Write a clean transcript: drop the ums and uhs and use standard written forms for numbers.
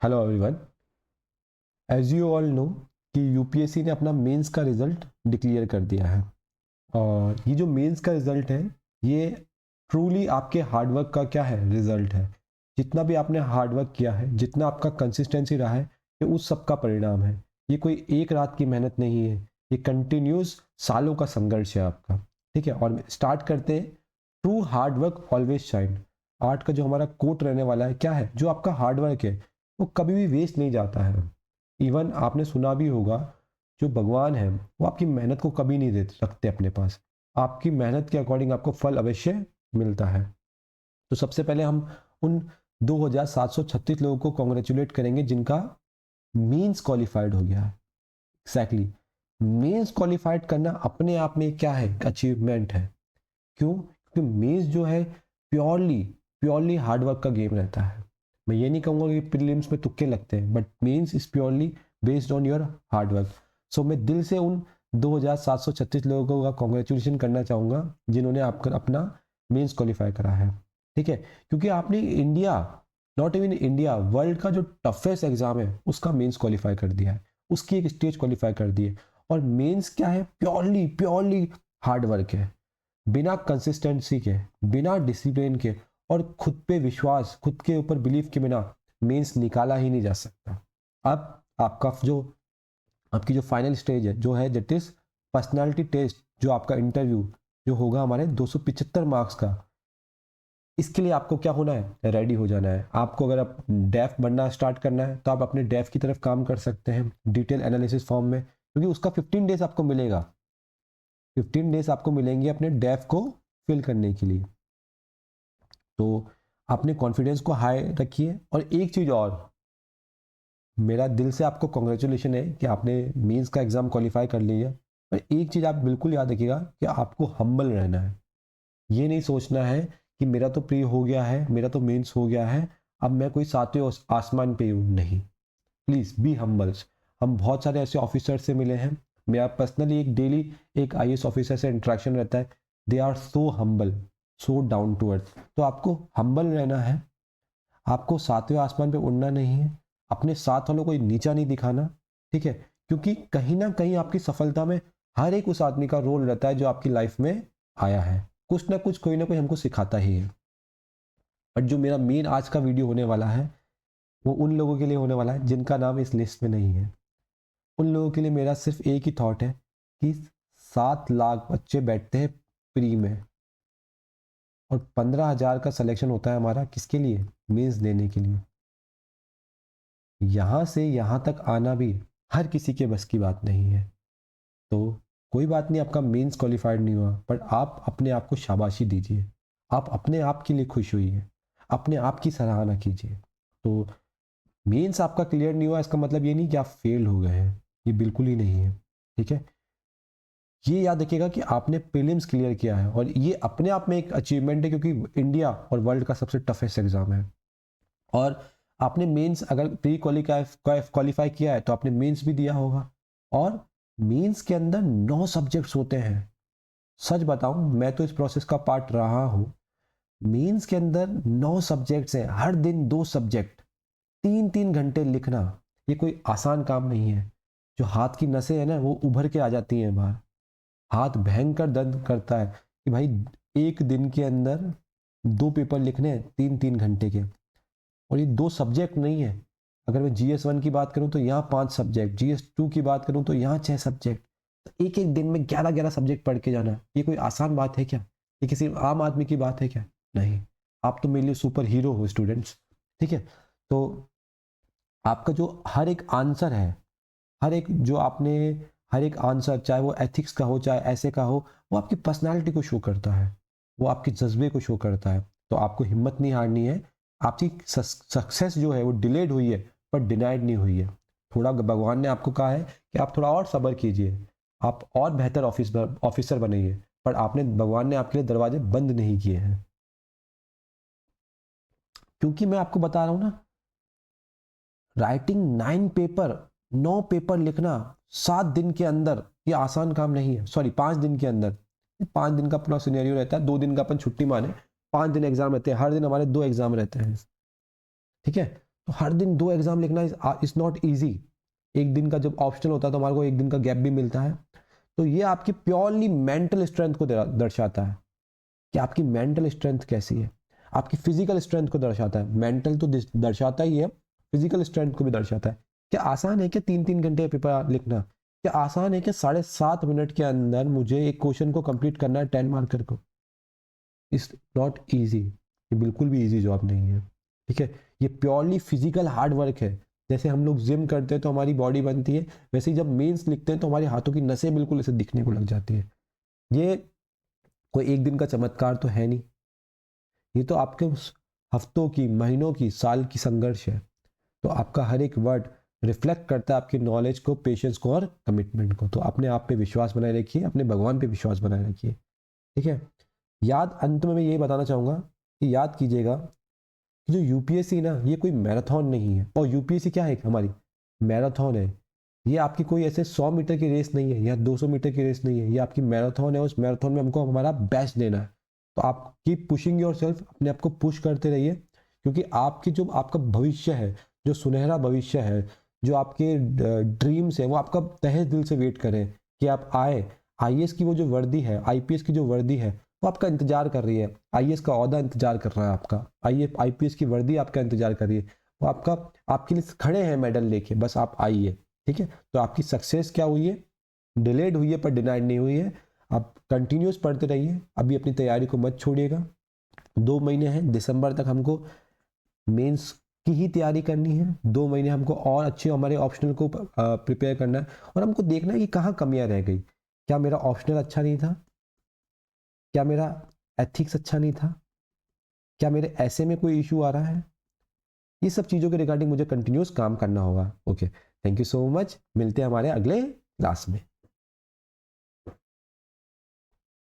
Hello everyone. As you all know कि UPSC ने अपना मेंस का रिजल्ट डिक्लेयर कर दिया है। और ये जो मेंस का रिजल्ट है, ये ट्रूली आपके हार्डवर्क का क्या है, रिजल्ट है। जितना भी आपने हार्डवर्क किया है, जितना आपका कंसिस्टेंसी रहा है, ये उस सब का परिणाम है। ये कोई एक रात की मेहनत नहीं है, ये कंटिन्यूस सालों का संघर्ष है आपका। ठीक है, और स्टार्ट करते हैं। True hard work always shine. Art का जो हमारा कोट रहने वाला है, क्या है, जो आपका हार्डवर्क है वो कभी भी वेस्ट नहीं जाता है। इवन आपने सुना भी होगा, जो भगवान है वो आपकी मेहनत को कभी नहीं दे रखते अपने पास। आपकी मेहनत के अकॉर्डिंग आपको फल अवश्य मिलता है। तो सबसे पहले हम उन 2736 लोगों को कॉन्ग्रेचुलेट करेंगे जिनका मीन्स क्वालिफाइड हो गया है। एग्जैक्टली, मीन्स क्वालिफाइड करना अपने आप में क्या है, अचीवमेंट है। क्यों? क्योंकि मेंस जो है प्योरली प्योरली हार्डवर्क का गेम रहता है। मैं ये नहीं कहूँगा कि प्रीलिम्स में तुक्के लगते हैं, but mains is purely based on your hard work. So मैं दिल से उन 2736 लोगों का कॉन्ग्रेचुलेशन करना चाहूँगा जिन्होंने आपका अपना मेंस क्वालिफाई करा है। ठीक है, क्योंकि आपने India, not even India, world का जो टफेस्ट एग्जाम है उसका मेंस क्वालिफाई कर दिया है, उसकी एक स्टेज क्वालिफाई कर दी है। और मेंस क्या है, प्योरली प्योरली हार्डवर्क है। बिना कंसिस्टेंसी के, बिना डिसिप्लिन के और खुद पे विश्वास, खुद के ऊपर बिलीफ के बिना मेंस निकाला ही नहीं जा सकता। अब आपका जो आपकी जो फाइनल स्टेज है, जो है दैट इज पर्सनालिटी टेस्ट, जो आपका इंटरव्यू जो होगा हमारे 275 मार्क्स का। इसके लिए आपको क्या होना है, रेडी हो जाना है। आपको अगर आप डेफ बनना स्टार्ट करना है तो आप अपने डेफ की तरफ काम कर सकते हैं डिटेल एनालिसिस फॉर्म में, क्योंकि उसका 15 डेज आपको मिलेगा। 15 डेज आपको मिलेंगे अपने डेफ को फिल करने के लिए। तो अपने कॉन्फिडेंस को हाई रखिए। और एक चीज़ और, मेरा दिल से आपको कॉन्ग्रेचुलेशन है कि आपने मीन्स का एग्ज़ाम क्वालिफाई कर लिया। पर एक चीज़ आप बिल्कुल याद रखिएगा कि आपको हम्बल रहना है। ये नहीं सोचना है कि मेरा तो प्री हो गया है, मेरा तो मेंस हो गया है, अब मैं कोई सातवें आसमान पे हूँ। नहीं, प्लीज़ बी हम्बल्स। हम बहुत सारे ऐसे ऑफिसर से मिले हैं, मेरा पर्सनली एक डेली एक आईएएस ऑफिसर से इंटरेक्शन रहता है। They are so humble, so down to earth. तो आपको हम्बल रहना है, आपको सातवें आसमान पे उड़ना नहीं है, अपने साथ वालों को नीचा नहीं दिखाना। ठीक है, क्योंकि कहीं ना कहीं आपकी सफलता में हर एक उस आदमी का रोल रहता है जो आपकी लाइफ में आया है। कुछ ना कुछ, कोई ना कोई हमको सिखाता ही है। बट जो मेरा मेन आज का वीडियो होने वाला है, वो उन लोगों के लिए होने वाला है जिनका नाम इस लिस्ट में नहीं है। उन लोगों के लिए मेरा सिर्फ एक ही थॉट है कि 7 लाख बच्चे बैठते हैं प्री में, और 15,000 का सिलेक्शन होता है हमारा किसके लिए, मेंस देने के लिए। यहाँ से यहाँ तक आना भी हर किसी के बस की बात नहीं है। तो कोई बात नहीं, आपका मेंस क्वालिफाइड नहीं हुआ, पर आप अपने आप को शाबाशी दीजिए। आप अपने आप के लिए खुश होइए, अपने आप की सराहना कीजिए। तो मेंस आपका क्लियर नहीं हुआ, इसका मतलब ये नहीं कि आप फेल हो गए हैं, ये बिल्कुल ही नहीं है। ठीक है, ये याद रखिएगा कि आपने प्रीलिम्स क्लियर किया है, और ये अपने आप में एक अचीवमेंट है, क्योंकि इंडिया और वर्ल्ड का सबसे टफेस्ट एग्जाम है। और आपने मेंस अगर प्री क्वालिफाई किया है तो आपने मेंस भी दिया होगा। और मेंस के अंदर 9 सब्जेक्ट्स होते हैं। सच बताऊं, मैं तो इस प्रोसेस का पार्ट रहा हूं। मेंस के अंदर 9 सब्जेक्ट्स हैं, हर दिन 2 सब्जेक्ट, 3-3 घंटे लिखना, ये कोई आसान काम नहीं है। जो हाथ की नसें हैं ना, वो उभर के आ जाती हैं बाहर। हाथ भयंकर दर्द करता है कि भाई एक दिन के अंदर 2 पेपर लिखने हैं 3-3 घंटे के। और ये 2 सब्जेक्ट नहीं है। अगर मैं GS1 की बात करूं तो यहाँ 5 सब्जेक्ट, GS2 की बात करूं तो यहाँ 6 सब्जेक्ट। तो एक एक दिन में 11-11 सब्जेक्ट पढ़ के जाना, ये कोई आसान बात है क्या? ये किसी आम आदमी की बात है क्या? नहीं। आप तो मेरे लिए सुपर हीरो हो स्टूडेंट्स। ठीक है, तो आपका जो हर एक आंसर है, हर एक जो आपने, हर एक आंसर, चाहे वो एथिक्स का हो चाहे ऐसे का हो, वो आपकी पर्सनालिटी को शो करता है, वो आपके जज्बे को शो करता है। तो आपको हिम्मत नहीं हारनी है। आपकी सक्सेस जो है वो डिलेड हुई है, पर डिनाइड नहीं हुई है। थोड़ा भगवान ने आपको कहा है कि आप थोड़ा और सब्र कीजिए, आप और बेहतर ऑफिसर बनिए, पर आपने, भगवान ने आपके लिए दरवाजे बंद नहीं किए हैं। क्योंकि मैं आपको बता रहा हूं ना, राइटिंग 9 पेपर, 9 पेपर लिखना 7 दिन के अंदर, ये आसान काम नहीं है। सॉरी, 5 दिन के अंदर। 5 दिन का पूरा सिनेरियो रहता है, 2 दिन का अपन छुट्टी माने, 5 दिन एग्जाम रहते हैं, हर दिन हमारे 2 एग्जाम रहते हैं। ठीक है, तो हर दिन 2 एग्जाम लिखना इज नॉट ईजी। एक दिन का जब ऑप्शनल होता है तो हमारे को एक दिन का गैप भी मिलता है। तो ये आपकी प्योरली मेंटल स्ट्रेंथ को दर्शाता है कि आपकी मेंटल स्ट्रेंथ कैसी है। आपकी फिजिकल स्ट्रेंथ को दर्शाता है, मेंटल तो दर्शाता ही है, फिजिकल स्ट्रेंथ को भी दर्शाता है। क्या आसान है क्या 3-3 घंटे पेपर लिखना? क्या आसान है क्या 7.5 मिनट के अंदर मुझे एक क्वेश्चन को कंप्लीट करना है 10 मार्कर को? इट्स नॉट ईजी, ये बिल्कुल भी ईजी जॉब नहीं है। ठीक है, ये प्योरली फिजिकल हार्ड वर्क है। जैसे हम लोग जिम करते हैं तो हमारी बॉडी बनती है, वैसे ही जब मेंस लिखते हैं तो हमारे हाथों की नसें बिल्कुल ऐसे दिखने को लग जाती है। ये कोई एक दिन का चमत्कार तो है नहीं, ये तो आपके हफ्तों की, महीनों की, साल की संघर्ष है। तो आपका हर एक वर्ड रिफ्लेक्ट करता है आपकी नॉलेज को, पेशेंस को और कमिटमेंट को। तो अपने आप पे विश्वास बनाए रखिए, अपने भगवान पे विश्वास बनाए रखिए। ठीक है, याद अंत में मैं यही बताना चाहूँगा कि याद कीजिएगा कि जो यूपीएससी ना, ये कोई मैराथन नहीं है। और यूपीएससी क्या है, हमारी मैराथन है। ये आपकी कोई ऐसे 100 मीटर की रेस नहीं है या 200 मीटर की रेस नहीं है, ये आपकी मैराथन है। उस मैराथन में हमको हमारा बेस्ट देना है। तो आप कीप पुशिंग योर सेल्फ, अपने आप को पुश करते रहिए, क्योंकि आपकी जो आपका भविष्य है, जो सुनहरा भविष्य है, जो आपके ड्रीम्स है, वो आपका तहे दिल से वेट करें कि आप आए। आईएएस की वो जो वर्दी है, आईपीएस की जो वर्दी है, वो आपका इंतजार कर रही है। आईएएस का ओहदा इंतजार कर रहा है आपका, आईपीएस की वर्दी आपका इंतजार कर रही है। वो आपका, आपके लिए खड़े हैं मेडल लेके, बस आप आइए। ठीक है, तो आपकी सक्सेस क्या हुई है, डिलेड हुई है पर डिनाइड नहीं हुई है। आप कंटिन्यूस पढ़ते रहिए, अभी अपनी तैयारी को मत छोड़िएगा। 2 महीने हैं, दिसंबर तक हमको मेंस की ही तैयारी करनी है। 2 महीने हमको और अच्छे हमारे ऑप्शनल को प्रिपेयर करना है, और हमको देखना है कि कहाँ कमियां रह गई। क्या मेरा ऑप्शनल अच्छा नहीं था? क्या मेरा एथिक्स अच्छा नहीं था? क्या मेरे ऐसे में कोई इशू आ रहा है? ये सब चीज़ों के रिगार्डिंग मुझे कंटिन्यूस काम करना होगा। Okay, thank you so much, मिलते हैं हमारे अगले क्लास में।